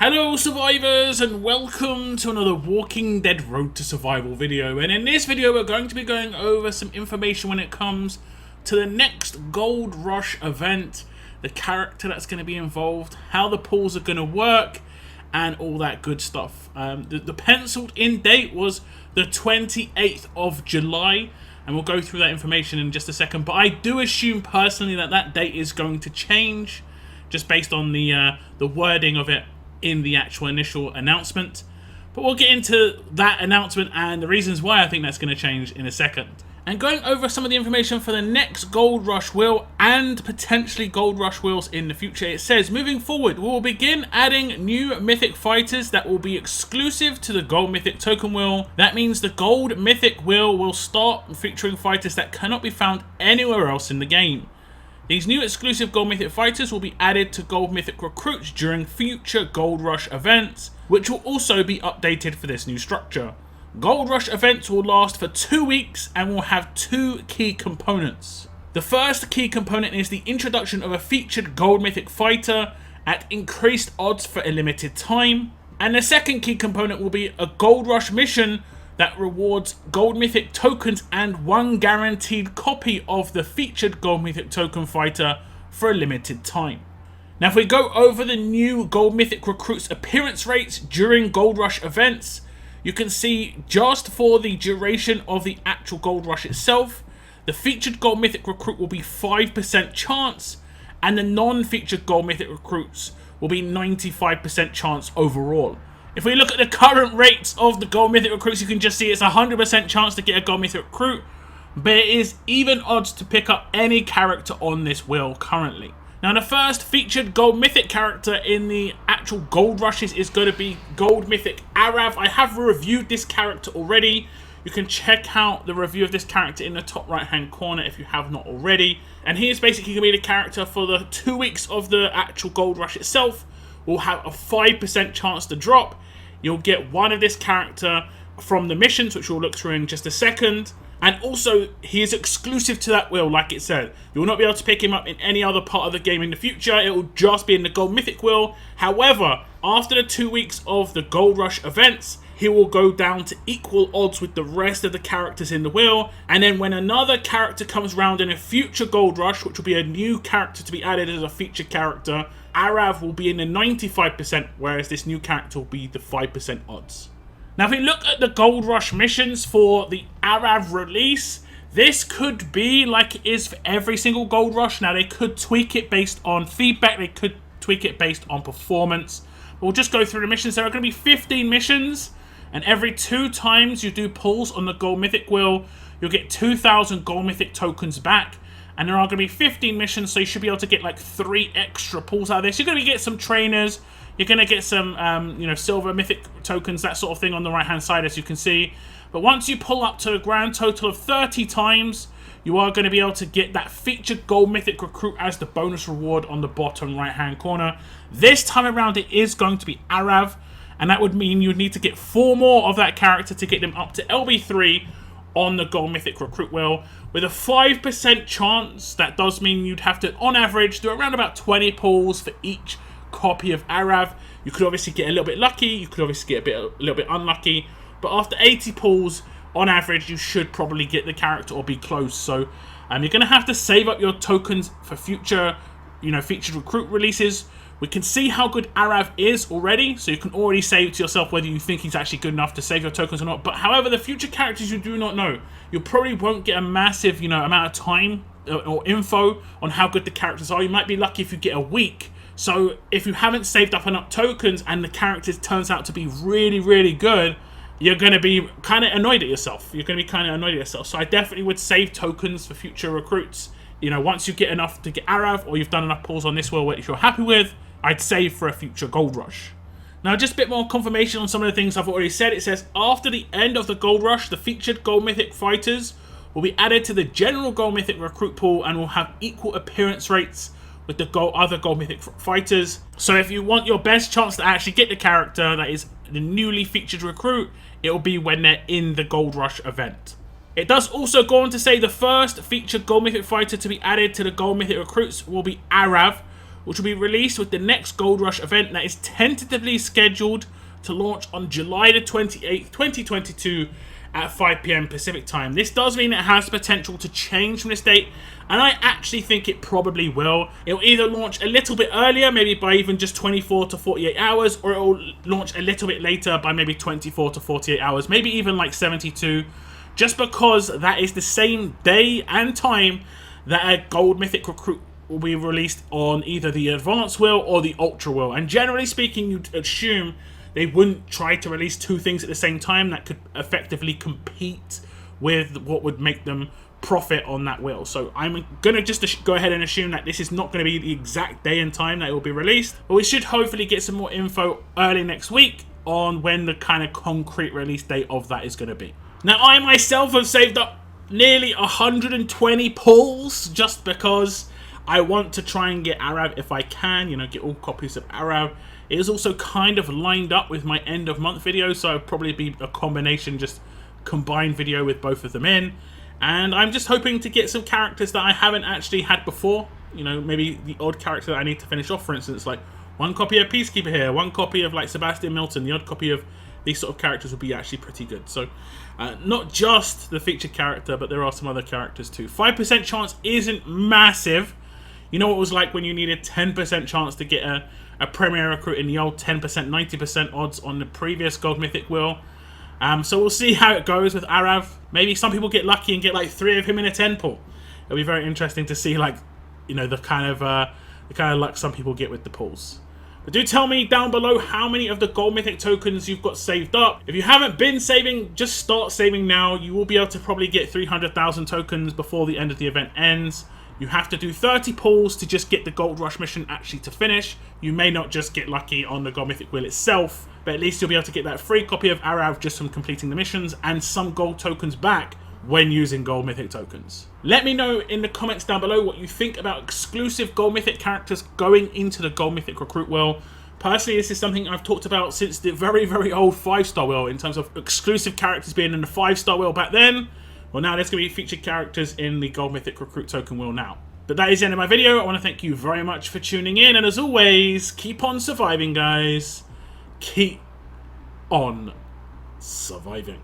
Hello survivors and welcome to another Walking Dead Road to Survival video, and in this video we're going to be going over some information when it comes to the next Gold Rush event, the character that's going to be involved, how the pools are going to work and all that good stuff. The penciled in date was the 28th of July and we'll go through that information in just a second, but I do assume personally that date is going to change just based on the wording of it in the actual initial announcement. But we'll get into that announcement and the reasons why I think that's going to change in a second. And going over some of the information for the next Gold Rush wheel and potentially Gold Rush wheels in the future, it says moving forward we will begin adding new mythic fighters that will be exclusive to the Gold Mythic Token Wheel. That means the Gold Mythic Wheel will start featuring fighters that cannot be found anywhere else in the game. These new exclusive Gold Mythic fighters will be added to Gold Mythic recruits during future Gold Rush events, which will also be updated for this new structure. Gold Rush events will last for 2 weeks and will have two key components. The first key component is the introduction of a featured Gold Mythic fighter at increased odds for a limited time, and the second key component will be a Gold Rush mission that rewards Gold Mythic tokens and one guaranteed copy of the featured Gold Mythic token fighter for a limited time. Now if we go over the new Gold Mythic recruits appearance rates during Gold Rush events, you can see just for the duration of the actual Gold Rush itself, the featured Gold Mythic recruit will be 5% chance and the non-featured Gold Mythic recruits will be 95% chance overall. If we look at the current rates of the Gold Mythic recruits, you can just see it's 100% chance to get a Gold Mythic recruit, but it is even odds to pick up any character on this wheel currently. Now the first featured Gold Mythic character in the actual Gold Rushes is going to be Gold Mythic Arav. I have reviewed this character already. You can check out the review of this character in the top right hand corner if you have not already. And he is basically going to be the character for the 2 weeks of the actual Gold Rush itself. Will have a 5% chance to drop. You'll get one of this character from the missions, which we'll look through in just a second. And also, he is exclusive to that wheel, like it said. You will not be able to pick him up in any other part of the game in the future. It will just be in the Gold Mythic wheel. However, after the 2 weeks of the Gold Rush events, he will go down to equal odds with the rest of the characters in the wheel. And then when another character comes around in a future Gold Rush, which will be a new character to be added as a featured character, Arav will be in the 95%, whereas this new character will be the 5% odds. Now if we look at the Gold Rush missions for the Arav release, this could be like it is for every single Gold Rush. Now they could tweak it based on feedback, they could tweak it based on performance. We'll just go through the missions. There are going to be 15 missions, and every 2 times you do pulls on the Gold Mythic wheel, you'll get 2,000 Gold Mythic tokens back. And there are going to be 15 missions, so you should be able to get like 3 extra pulls out of this. You're going to get some trainers, you're going to get some, silver mythic tokens, that sort of thing on the right-hand side, as you can see. But once you pull up to a grand total of 30 times, you are going to be able to get that featured Gold Mythic recruit as the bonus reward on the bottom right-hand corner. This time around, it is going to be Arav, and that would mean you'd need to get 4 more of that character to get them up to LB3 on the Gold Mythic recruit wheel. With a 5% chance, that does mean you'd have to, on average, do around about 20 pulls for each copy of Arav. You could obviously get a little bit lucky, you could obviously get a little bit unlucky, but after 80 pulls, on average, you should probably get the character or be close. So you're going to have to save up your tokens for future, featured recruit releases. We can see how good Arav is already, so you can already say to yourself whether you think he's actually good enough to save your tokens or not. But however, the future characters you do not know. You probably won't get a massive, amount of time or info on how good the characters are. You might be lucky if you get a week. So if you haven't saved up enough tokens and the characters turns out to be really, really good, you're going to be kind of annoyed at yourself. So I definitely would save tokens for future recruits. Once you get enough to get Arav, or you've done enough pulls on this wheel which you're happy with, I'd save for a future Gold Rush. Now just a bit more confirmation on some of the things I've already said. It says after the end of the Gold Rush, the featured Gold Mythic fighters will be added to the general Gold Mythic recruit pool and will have equal appearance rates with the other Gold Mythic fighters. So if you want your best chance to actually get the character that is the newly featured recruit, it will be when they're in the Gold Rush event. It does also go on to say the first featured Gold Mythic fighter to be added to the Gold Mythic recruits will be Arav, which will be released with the next Gold Rush event that is tentatively scheduled to launch on July the 28th, 2022 at 5 PM Pacific time. This does mean it has the potential to change from this date, and I actually think it probably will. It will either launch a little bit earlier, maybe by even just 24 to 48 hours, or it will launch a little bit later by maybe 24 to 48 hours, maybe even like 72, just because that is the same day and time that a Gold Mythic Recruit will be released on either the Advanced Wheel or the Ultra Wheel. And generally speaking, you'd assume they wouldn't try to release two things at the same time that could effectively compete with what would make them profit on that wheel. So I'm going to just go ahead and assume that this is not going to be the exact day and time that it will be released. But we should hopefully get some more info early next week on when the kind of concrete release date of that is going to be. Now, I myself have saved up nearly 120 pulls just because I want to try and get Arav if I can, you know, get all copies of Arav. It is also kind of lined up with my end of month video, so it'll probably be a combination, just combined video with both of them in. And I'm just hoping to get some characters that I haven't actually had before. You know, maybe the odd character that I need to finish off, for instance, like one copy of Peacekeeper here, one copy of like Sebastian Milton, the odd copy of these sort of characters would be actually pretty good. So not just the featured character, but there are some other characters too. 5% chance isn't massive. You know what it was like when you needed 10% chance to get a Premier Recruit in the old 10%, 90% odds on the previous Gold Mythic Wheel. So we'll see how it goes with Arav. Maybe some people get lucky and get like 3 of him in a 10 pull. It'll be very interesting to see, like, you know, the kind of luck some people get with the pulls. But do tell me down below how many of the Gold Mythic tokens you've got saved up. If you haven't been saving, just start saving now. You will be able to probably get 300,000 tokens before the end of the event ends. You have to do 30 pulls to just get the Gold Rush mission actually to finish. You may not just get lucky on the Gold Mythic Wheel itself, but at least you'll be able to get that free copy of Arav just from completing the missions and some gold tokens back when using Gold Mythic tokens. Let me know in the comments down below what you think about exclusive Gold Mythic characters going into the Gold Mythic Recruit Wheel. Personally, this is something I've talked about since the very, very old 5-star wheel in terms of exclusive characters being in the 5-star wheel back then. Well, now there's going to be featured characters in the Gold Mythic Recruit Token Wheel now. But that is the end of my video. I want to thank you very much for tuning in. And as always, keep on surviving, guys. Keep on surviving.